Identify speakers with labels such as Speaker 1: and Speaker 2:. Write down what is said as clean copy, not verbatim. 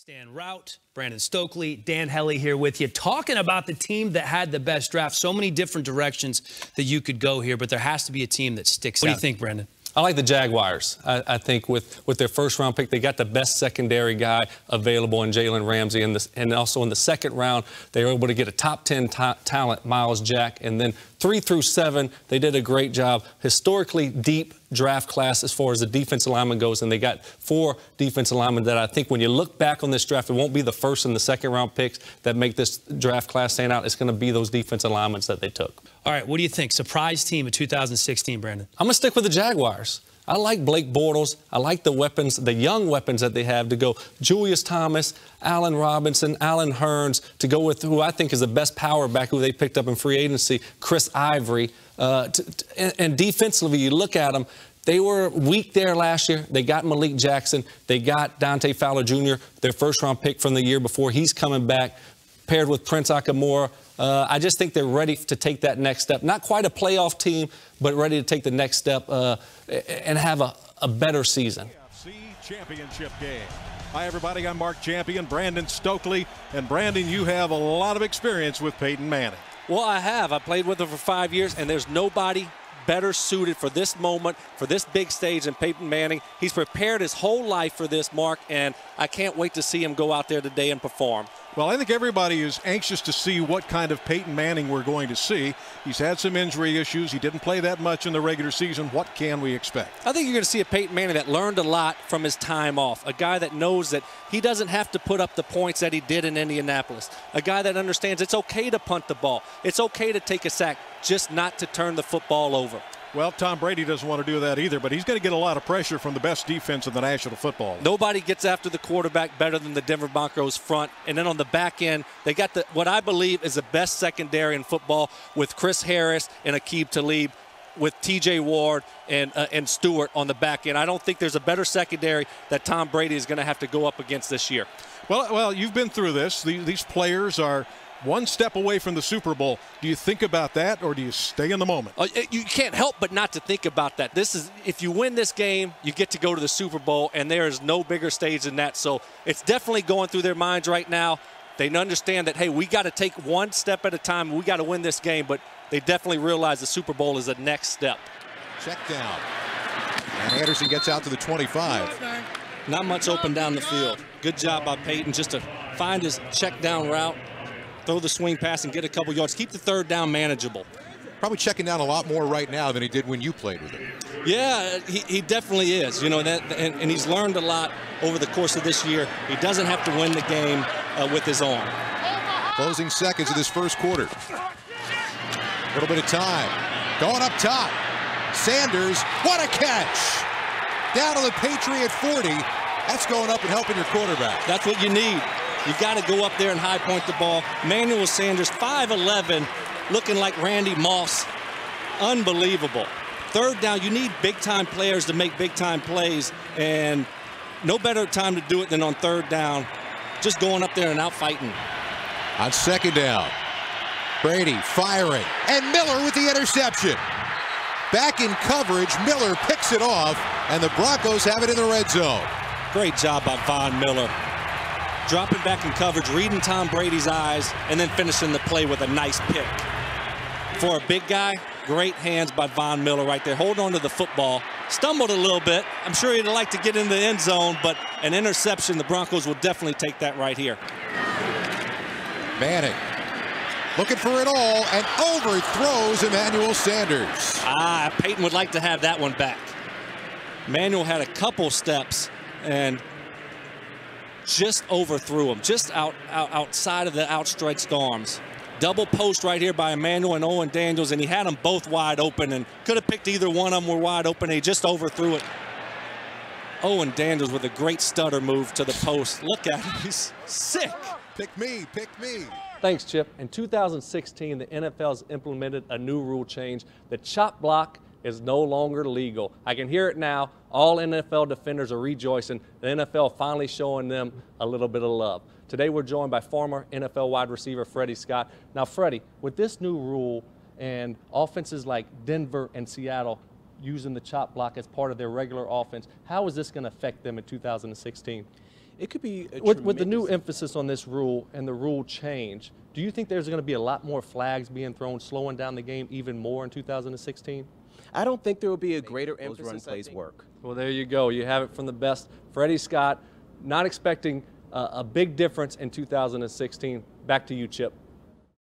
Speaker 1: Stan Rout, Brandon Stokley, Dan Hellie here with you, talking about the team that had the best draft. So many different directions that you could go here, but there has to be a team that sticks out. What do you think, Brandon?
Speaker 2: I like the Jaguars. I think with their first-round pick, they got the best secondary guy available in Jalen Ramsey. And also in the second round, they were able to get a top 10 talent, Miles Jack. And then 3 through 7, they did a great job. Historically deep draft class as far as the defensive lineman goes. And they got 4 defensive linemen that I think when you look back on this draft, it won't be the first and the second-round picks that make this draft class stand out. It's going to be those defensive linemen that they took.
Speaker 1: All right, what do you think? Surprise team of 2016, Brandon?
Speaker 2: I'm going to stick with the Jaguars. I like Blake Bortles. I like the weapons, the young weapons that they have to go. Julius Thomas, Allen Robinson, Allen Hurns, to go with who I think is the best power back who they picked up in free agency, Chris Ivory. And defensively, you look at them, they were weak there last year. They got Malik Jackson. They got Dante Fowler Jr., their first-round pick from the year before. He's coming back, paired with Prince Akamora. I just think they're ready to take that next step. Not quite a playoff team, but ready to take the next step and have a better season.
Speaker 3: Championship game. Hi, everybody. I'm Mark Champion, Brandon Stokley. And, Brandon, you have a lot of experience with Peyton Manning.
Speaker 4: Well, I have. I played with him for 5 years, and there's nobody better suited for this moment, for this big stage than Peyton Manning. He's prepared his whole life for this, Mark, and I can't wait to see him go out there today and perform.
Speaker 3: Well, I think everybody is anxious to see what kind of Peyton Manning we're going to see. He's had some injury issues. He didn't play that much in the regular season. What can we expect?
Speaker 4: I think you're going to see a Peyton Manning that learned a lot from his time off, a guy that knows that he doesn't have to put up the points that he did in Indianapolis, a guy that understands it's okay to punt the ball, it's okay to take a sack, just not to turn the football over.
Speaker 3: Well, Tom Brady doesn't want to do that either, but he's going to get a lot of pressure from the best defense in the National Football League.
Speaker 4: Nobody gets after the quarterback better than the Denver Broncos front. And then on the back end, they got what I believe is the best secondary in football with Chris Harris and Aqib Talib, with T.J. Ward and Stewart on the back end. I don't think there's a better secondary that Tom Brady is going to have to go up against this year.
Speaker 3: Well, you've been through this. These players are one step away from the Super Bowl. Do you think about that, or do you stay in the moment?
Speaker 4: You can't help but not to think about that. If you win this game, you get to go to the Super Bowl, and there is no bigger stage than that. So it's definitely going through their minds right now. They understand that, hey, we got to take one step at a time. We got to win this game, but they definitely realize the Super Bowl is the next step.
Speaker 5: Check down. And Anderson gets out to the 25.
Speaker 4: Not much open down the field. Good job by Peyton just to find his check down route, throw the swing pass and get a couple yards. Keep the third down manageable.
Speaker 5: Probably checking down a lot more right now than he did when you played with him.
Speaker 4: Yeah, he definitely is. You know, and he's learned a lot over the course of this year. He doesn't have to win the game with his arm.
Speaker 5: Closing seconds of this first quarter. A little bit of time. Going up top. Sanders, what a catch! Down to the Patriot 40. That's going up and helping your quarterback.
Speaker 4: That's what you need. You got to go up there and high point the ball. Manuel Sanders, 5'11", looking like Randy Moss. Unbelievable. Third down, you need big-time players to make big-time plays, and no better time to do it than on third down, just going up there and out-fighting.
Speaker 5: On second down, Brady firing, and Miller with the interception. Back in coverage, Miller picks it off, and the Broncos have it in the red zone.
Speaker 4: Great job by Von Miller. Dropping back in coverage, reading Tom Brady's eyes, and then finishing the play with a nice pick. For a big guy, great hands by Von Miller right there. Hold on to the football. Stumbled a little bit. I'm sure he'd like to get in the end zone, but an interception, the Broncos will definitely take that right here.
Speaker 5: Manning looking for it all and overthrows Emmanuel Sanders.
Speaker 4: Peyton would like to have that one back. Emmanuel had a couple steps and just overthrew him, just outside of the outstretched arms. Double post right here by Emmanuel and Owen Daniels, and he had them both wide open and could have picked either one of them were wide open. He just overthrew it. Owen Daniels with a great stutter move to the post. Look at him, he's sick.
Speaker 5: Pick me, pick me.
Speaker 2: Thanks, Chip. In 2016, the NFL has implemented a new rule change. The chop block is no longer legal. I can hear it now. All NFL defenders are rejoicing. The NFL finally showing them a little bit of love. Today we're joined by former NFL wide receiver Freddie Scott. Now, Freddie, with this new rule and offenses like Denver and Seattle using the chop block as part of their regular offense, how is this going to affect them in 2016?
Speaker 6: it could be a
Speaker 7: with the new
Speaker 6: tremendous
Speaker 7: emphasis on this rule and the rule change. Do you think there's going to be a lot more flags being thrown, slowing down the game even more in 2016?
Speaker 6: I don't think there will be a greater emphasis. Those run plays work.
Speaker 7: Well, there you go. You have it from the best. Freddie Scott, not expecting a big difference in 2016. Back to you, Chip.